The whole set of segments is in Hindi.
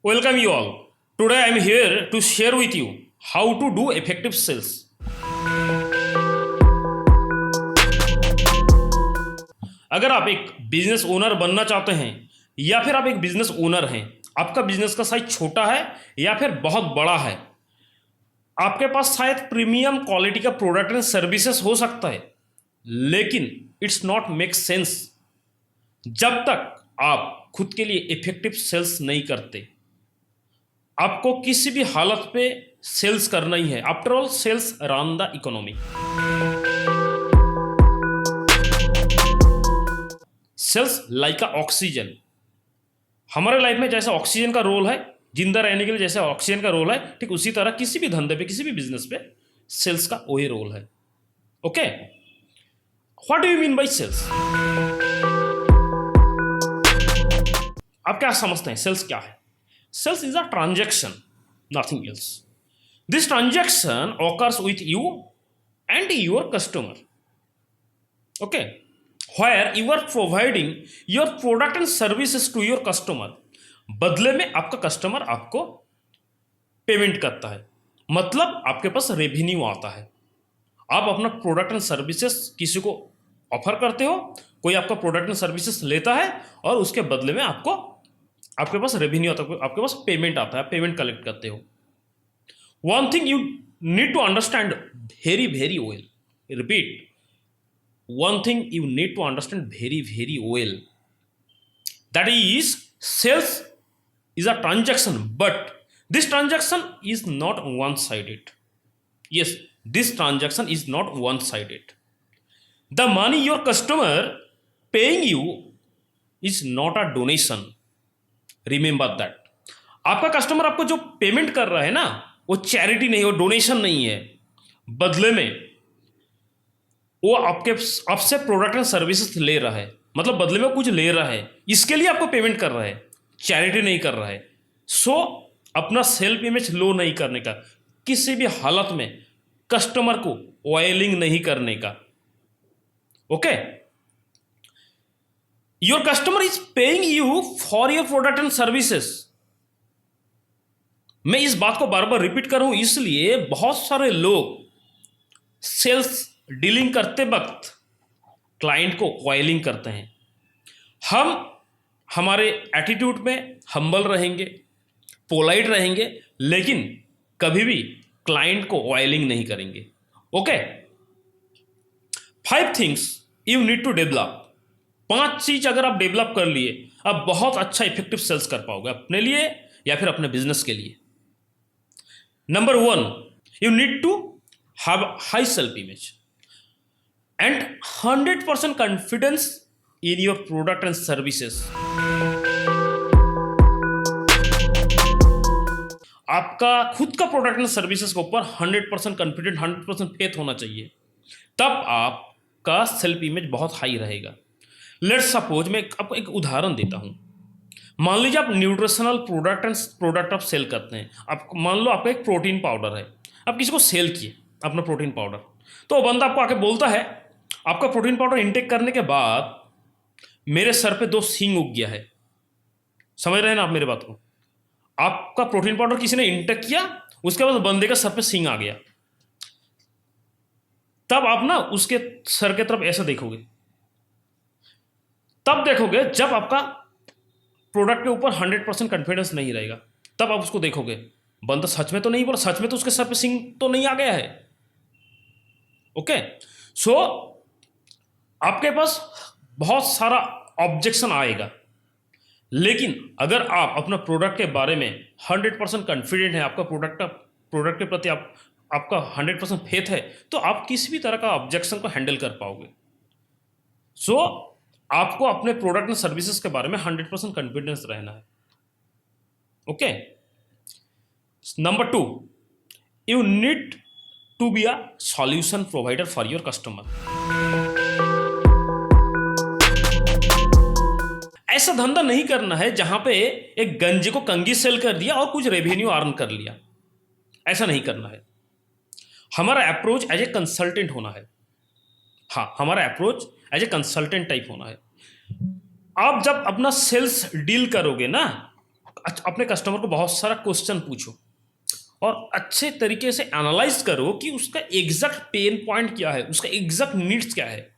Welcome you all. Today I am here to share with you how to do effective sales. अगर आप एक बिजनेस ओनर बनना चाहते हैं या फिर आप एक बिजनेस ओनर हैं, आपका बिजनेस का साइज छोटा है या फिर बहुत बड़ा है, आपके पास शायद प्रीमियम क्वालिटी का प्रोडक्ट एंड सर्विसेज हो सकता है, लेकिन इट्स नॉट मेक सेंस जब तक आप खुद के लिए इफेक्टिव सेल्स नहीं करते। आपको किसी भी हालत पे सेल्स करना ही है। After all sales run the economy. Sales like a oxygen. हमारे लाइफ में जैसे ऑक्सीजन का रोल है, जिंदा रहने के लिए जैसे ऑक्सीजन का रोल है, ठीक उसी तरह किसी भी धंधे पे, किसी भी बिजनेस पे सेल्स का वही रोल है। Okay, what do you mean by sales? आप क्या समझते हैं सेल्स क्या है? Sales is a transaction, nothing else. This transaction occurs with you and your customer. Okay, where you are providing your product and services to your customer. बदले में आपका कस्टमर आपको पेमेंट करता है, मतलब आपके पास रेवेन्यू आता है। आप अपना प्रोडक्ट एंड सर्विसेज किसी को ऑफर करते हो, कोई आपका प्रोडक्ट एंड सर्विसेज लेता है और उसके बदले में आपके पास रेवेन्यू आता है, आपके पास पेमेंट आता है, पेमेंट कलेक्ट करते हो। One thing you need to understand very very well, repeat, one thing you need to understand very very well, that is sales is a transaction, but this transaction is not one sided. Yes, this transaction is not one sided. The money your customer paying you is not a donation. Remember that. आपका कस्टमर आपको जो पेमेंट कर रहा है ना, वो चैरिटी नहीं, वो डोनेशन नहीं है। बदले में वो आपसे प्रोडक्ट एंड सर्विसेज ले रहा है, मतलब बदले में कुछ ले रहा है, इसके लिए आपको पेमेंट कर रहा है, चैरिटी नहीं कर रहा है। सो अपना सेल्फ इमेज लो नहीं करने का, किसी भी हालत में कस्टमर को ऑयलिंग नहीं करने का। Okay, your customer is paying you for your product and services. मैं इस बात को बार बार रिपीट कर रहा हूं, इसलिए बहुत सारे लोग सेल्स डीलिंग करते वक्त क्लाइंट को ऑयलिंग करते हैं। हम हमारे एटीट्यूड में हम्बल रहेंगे, पोलाइट रहेंगे, लेकिन कभी भी क्लाइंट को ऑयलिंग नहीं करेंगे। Okay, 5 things you need to develop. 5 चीज अगर आप डेवलप कर लिए, आप बहुत अच्छा इफेक्टिव सेल्स कर पाओगे अपने लिए या फिर अपने बिजनेस के लिए। Number 1, you need to have high self image and 100% confidence in your product and services. आपका खुद का प्रोडक्ट एंड सर्विसेज के ऊपर 100% कॉन्फिडेंट, 100% फेथ होना चाहिए, तब आपका सेल्फ इमेज बहुत हाई रहेगा। लेट्स सपोज, मैं आपको एक उदाहरण देता हूं। मान लीजिए आप न्यूट्रिशनल प्रोडक्ट आप सेल करते हैं। आप मान लो आपका एक प्रोटीन पाउडर है, आप किसी को सेल किए अपना प्रोटीन पाउडर, तो वो बंदा आपको आके बोलता है, आपका प्रोटीन पाउडर इनटेक करने के बाद मेरे सर पे 2 सींग उग गया है। समझ रहे हैं ना आप मेरे बात को? आपका प्रोटीन पाउडर किसी ने इनटेक किया, उसके बाद बंदे का सर पे सींग आ गया, तब आप ना उसके सर के तरफ ऐसा देखोगे। तब देखोगे जब आपका प्रोडक्ट के ऊपर 100% कॉन्फिडेंस नहीं रहेगा, तब आप उसको देखोगे, बंदा सच में तो नहीं बोला, सच में तो उसके सर पे सिंग तो नहीं आ गया है। ओके, सो आपके पास बहुत सारा ऑब्जेक्शन आएगा, लेकिन अगर आप अपना प्रोडक्ट के बारे में 100% कॉन्फिडेंट है, आपका प्रोडक्ट के प्रति आपका 100% फेथ है, तो आप किसी भी तरह का ऑब्जेक्शन को हैंडल कर पाओगे। सो आपको अपने प्रोडक्ट एंड सर्विसेज के बारे में 100% कॉन्फिडेंस रहना है। Okay, number 2, you need to be a solution provider for your customer. ऐसा धंधा नहीं करना है जहां पे एक गंजे को कंगी सेल कर दिया और कुछ रेवेन्यू अर्न कर लिया। ऐसा नहीं करना है। हमारा अप्रोच एज ए कंसल्टेंट होना है। हाँ, हमारा approach as a consultant type होना है। आप जब अपना सेल्स डील करोगे ना, अपने कस्टमर को बहुत सारा क्वेश्चन पूछो और अच्छे तरीके से एनालाइज करो कि उसका एग्जैक्ट पेन पॉइंट क्या है, उसका एग्जैक्ट नीड्स क्या है।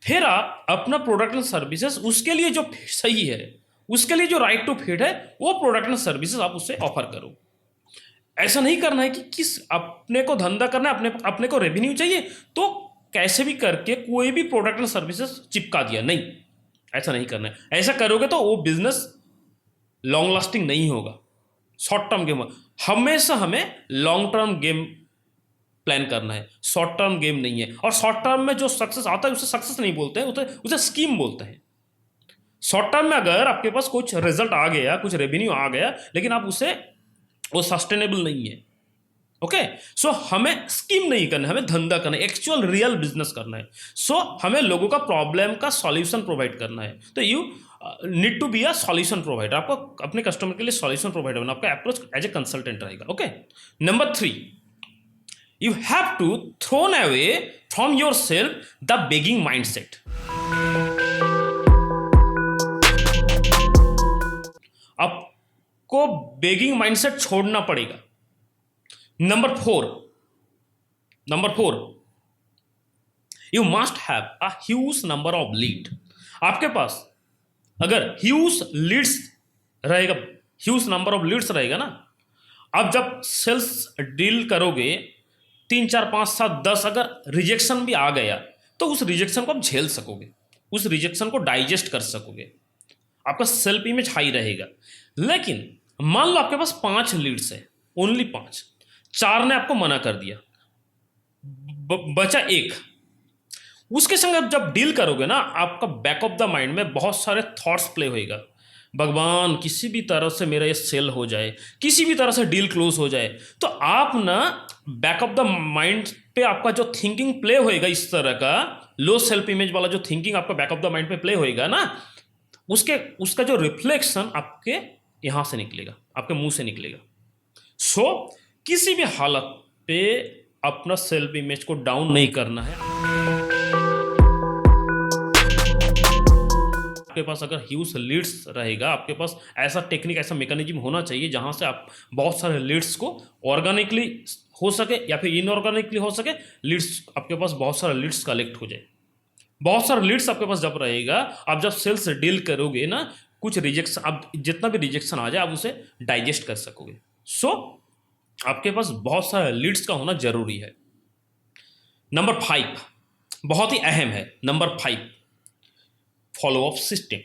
फिर आप अपना प्रोडक्ट एंड सर्विसेज उसके लिए जो सही है, उसके लिए जो राइट टू फिट है, वो प्रोडक्ट एंड सर्विसेज आप उससे ऑफर करो। ऐसा नहीं करना है कि किस अपने को धंधा करना है, अपने को रेवेन्यू चाहिए तो कैसे भी करके कोई भी प्रोडक्ट एंड सर्विसेज चिपका दिया, नहीं, ऐसा नहीं करना है। ऐसा करोगे तो वो बिजनेस लॉन्ग लास्टिंग नहीं होगा, शॉर्ट टर्म गेम। हमेशा हमें लॉन्ग टर्म गेम प्लान करना है, शॉर्ट टर्म गेम नहीं है। और शॉर्ट टर्म में जो सक्सेस आता है उसे सक्सेस नहीं बोलते हैं, उसे स्कीम बोलते हैं। शॉर्ट टर्म में अगर आपके पास कुछ रिजल्ट आ गया, कुछ रेवेन्यू आ गया, लेकिन आप उसे वो सस्टेनेबल नहीं है। ओके, सो हमें स्कीम नहीं करना है, हमें धंधा करना है, एक्चुअल रियल बिजनेस करना है। सो हमें लोगों का प्रॉब्लम का सॉल्यूशन प्रोवाइड करना है। तो you need to be a solution provider. आपको अपने कस्टमर के लिए सॉल्यूशन प्रोवाइडर बनना, आपका अप्रोच एज ए कंसल्टेंट रहेगा। Okay, number 3, you have to thrown away from your self the begging mindset. आपको बेगिंग माइंडसेट छोड़ना पड़ेगा। Number 4, you must have a huge number of lead. आपके पास अगर ह्यूज नंबर ऑफ लीड्स रहेगा ना, अब जब सेल्स डील करोगे 3, 4, 5, 7, 10 अगर रिजेक्शन भी आ गया तो उस रिजेक्शन को आप झेल सकोगे, उस रिजेक्शन को डाइजेस्ट कर सकोगे, आपका सेल्फ इमेज हाई रहेगा। लेकिन मान लो आपके पास 5 लीड्स है, ओनली 5, 4 ने आपको मना कर दिया, बचा 1। उसके संग आप जब डील करोगे ना, आपका बैक ऑफ द माइंड में बहुत सारे थॉट्स प्ले होएगा। भगवान, किसी भी तरह से मेरा ये सेल हो जाए, किसी भी तरह से डील क्लोज हो जाए। तो आप ना बैक ऑफ द माइंड पे आपका जो थिंकिंग प्ले होएगा, इस तरह का लो सेल्फ इमेज वाला जो थिंकिंग आपका बैक ऑफ द माइंड पे प्ले होएगा ना, उसका जो रिफ्लेक्शन आपके यहां से निकलेगा, आपके मुंह से निकलेगा। सो किसी भी हालत पे अपना सेल्फ इमेज को डाउन नहीं करना है। आपके पास अगर ह्यूज लीड्स रहेगा, आपके पास ऐसा टेक्निक, ऐसा मैकेनिज्म होना चाहिए जहां से आप बहुत सारे लीड्स को ऑर्गेनिकली हो सके या फिर इनऑर्गेनिकली हो सके, लीड्स आपके पास बहुत सारे लीड्स कलेक्ट हो जाए। बहुत सारे लीड्स आपके पास जब रहेगा, आप जब सेल्स डील करोगे ना, कुछ रिजेक्शन, आप जितना भी रिजेक्शन आ जाए आप उसे डाइजेस्ट कर सकोगे। सो आपके पास बहुत सारे लीड्स का होना जरूरी है। नंबर 5 बहुत ही अहम है। Number 5, follow up system.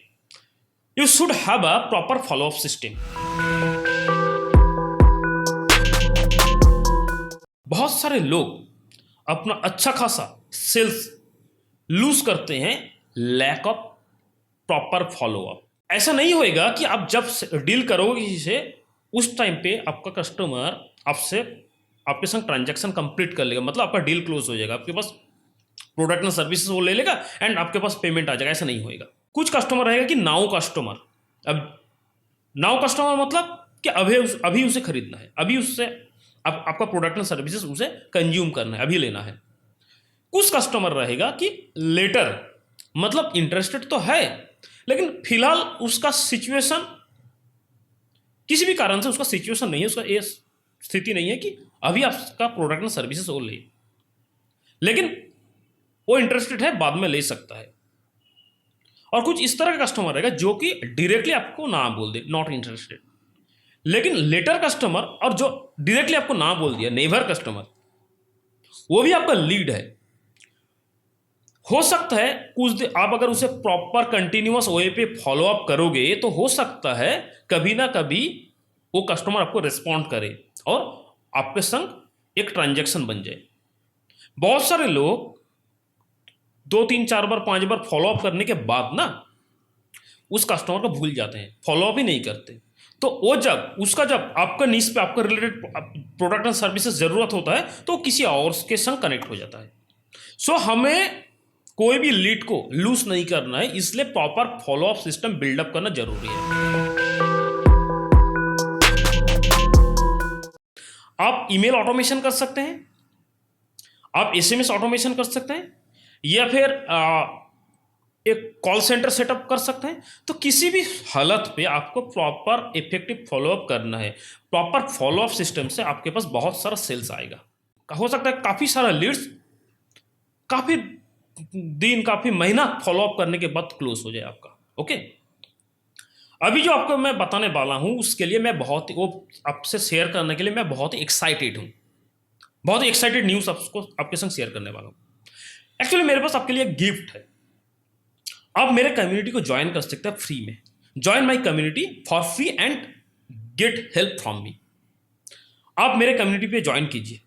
You should have a proper follow up system. बहुत सारे लोग अपना अच्छा खासा सेल्स लूज करते हैं lack of proper follow up. ऐसा नहीं होएगा कि आप जब डील करोगे किसी से, उस टाइम पे आपका कस्टमर आपके संग ट्रांजैक्शन कंप्लीट कर लेगा, मतलब आपका डील क्लोज हो जाएगा, आपके पास प्रोडक्ट एंड सर्विसेज वो ले लेगा एंड आपके पास पेमेंट आ जाएगा। ऐसा नहीं होएगा। कुछ कस्टमर रहेगा कि नाउ कस्टमर। अब नाउ कस्टमर मतलब कि अभी उसे खरीदना है, अभी उससे आपका प्रोडक्ट एंड सर्विसेज उसे कंज्यूम करना है, अभी लेना है। कुछ कस्टमर रहेगा कि लेटर, मतलब इंटरेस्टेड तो है लेकिन फिलहाल उसका सिचुएशन, किसी भी कारण से उसका सिचुएशन नहीं है, उसका ये स्थिति नहीं है कि अभी आपका प्रोडक्ट एंड सर्विसेज वो ले, लेकिन वो इंटरेस्टेड है, बाद में ले सकता है। और कुछ इस तरह का कस्टमर रहेगा जो कि डायरेक्टली आपको ना बोल दे, नॉट इंटरेस्टेड, लेकिन लेटर कस्टमर और जो डायरेक्टली आपको ना बोल दिया, नेवर कस्टमर, वो भी आपका लीड है। हो सकता है कुछ दिन आप अगर उसे प्रॉपर कंटिन्यूअस वे पे फॉलो अप करोगे तो हो सकता है कभी ना कभी वो कस्टमर आपको रिस्पॉन्ड करे और आपके संग एक ट्रांजैक्शन बन जाए। बहुत सारे लोग 2, 3, 4 बार 5 बार फॉलो अप करने के बाद ना उस कस्टमर को भूल जाते हैं, फॉलो अप ही नहीं करते। तो वो जब आपका नीश पे आपका रिलेटेड प्रोडक्ट एंड सर्विसेज जरूरत होता है तो किसी और के संग कनेक्ट हो जाता है। सो हमें कोई भी लीड को लूज नहीं करना है, इसलिए proper follow up system buildup करना जरूरी है। आप ईमेल ऑटोमेशन कर सकते हैं, आप एसएमएस ऑटोमेशन कर सकते हैं, या फिर एक कॉल सेंटर सेटअप कर सकते हैं। तो किसी भी हालत पे आपको प्रॉपर इफेक्टिव फॉलोअप करना है। प्रॉपर फॉलोअप सिस्टम से आपके पास बहुत सारा सेल्स आएगा। हो सकता है काफ़ी सारा लीड्स काफ़ी दिन, काफ़ी महीना फॉलोअप करने के बाद क्लोज हो जाए आपका। ओके, अभी जो आपको मैं बताने वाला हूँ उसके लिए मैं बहुत वो आपसे शेयर करने के लिए मैं बहुत ही एक्साइटेड हूँ। बहुत ही एक्साइटेड न्यूज़ आपको आपके संग शेयर करने वाला हूँ। एक्चुअली मेरे पास आपके लिए एक गिफ्ट है। आप मेरे कम्युनिटी को ज्वाइन कर सकते हैं फ्री में। Join my community for free and get help from me. आप मेरे कम्युनिटी पे ज्वाइन कीजिए।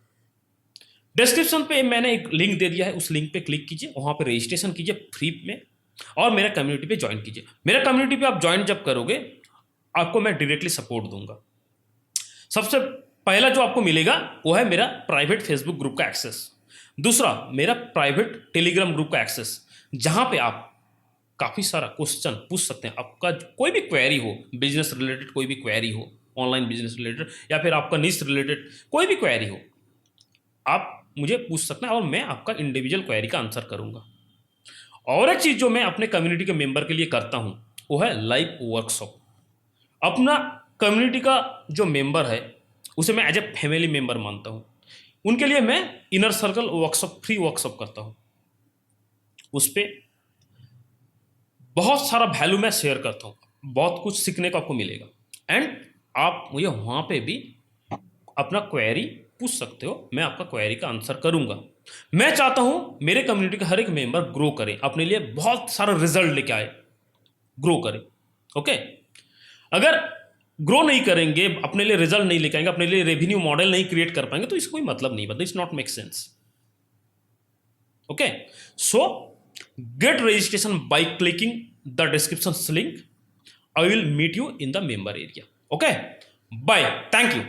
डिस्क्रिप्शन पे मैंने एक लिंक दे दिया है, उस लिंक पे क्लिक कीजिए, वहाँ पे रजिस्ट्रेशन कीजिए फ्री में और मेरे कम्युनिटी पे ज्वाइन कीजिए। मेरे कम्युनिटी पे आप ज्वाइन जब करोगे आपको मैं डायरेक्टली सपोर्ट दूंगा। सबसे पहला जो आपको मिलेगा वो है मेरा प्राइवेट फेसबुक ग्रुप का एक्सेस। दूसरा मेरा प्राइवेट टेलीग्राम ग्रुप का एक्सेस, जहाँ पे आप काफ़ी सारा क्वेश्चन पूछ सकते हैं। आपका कोई भी क्वेरी हो, बिजनेस रिलेटेड कोई भी क्वेरी हो, ऑनलाइन बिजनेस रिलेटेड या फिर आपका निश रिलेटेड कोई भी क्वेरी हो, आप मुझे पूछ सकते हैं और मैं आपका इंडिविजुअल क्वेरी का आंसर करूंगा। और एक चीज़ जो मैं अपने कम्युनिटी के मेंबर के लिए करता हूं वो है लाइव वर्कशॉप। अपना कम्युनिटी का जो मेंबर है उसे मैं एज ए फैमिली मेंबर मानता हूं। उनके लिए मैं inner circle workshop, free workshop करता हूं। उस पर बहुत सारा वैल्यू मैं शेयर करता हूँ, बहुत कुछ सीखने को आपको मिलेगा। एंड आप मुझे वहाँ पे भी अपना क्वेरी पूछ सकते हो, मैं आपका क्वेरी का आंसर करूँगा। मैं चाहता हूँ मेरे कम्युनिटी का हर एक मेंबर ग्रो करे, अपने लिए बहुत सारा रिजल्ट लेके आए, ग्रो करे। ओके, अगर ग्रो नहीं करेंगे, अपने लिए रिजल्ट नहीं लेके आएंगे, अपने लिए रेवेन्यू मॉडल नहीं क्रिएट कर पाएंगे तो इसका कोई मतलब नहीं बनता। It's not make sense. Okay, so get registration by clicking the description link. I will meet you in the member area. Okay, bye. Thank you.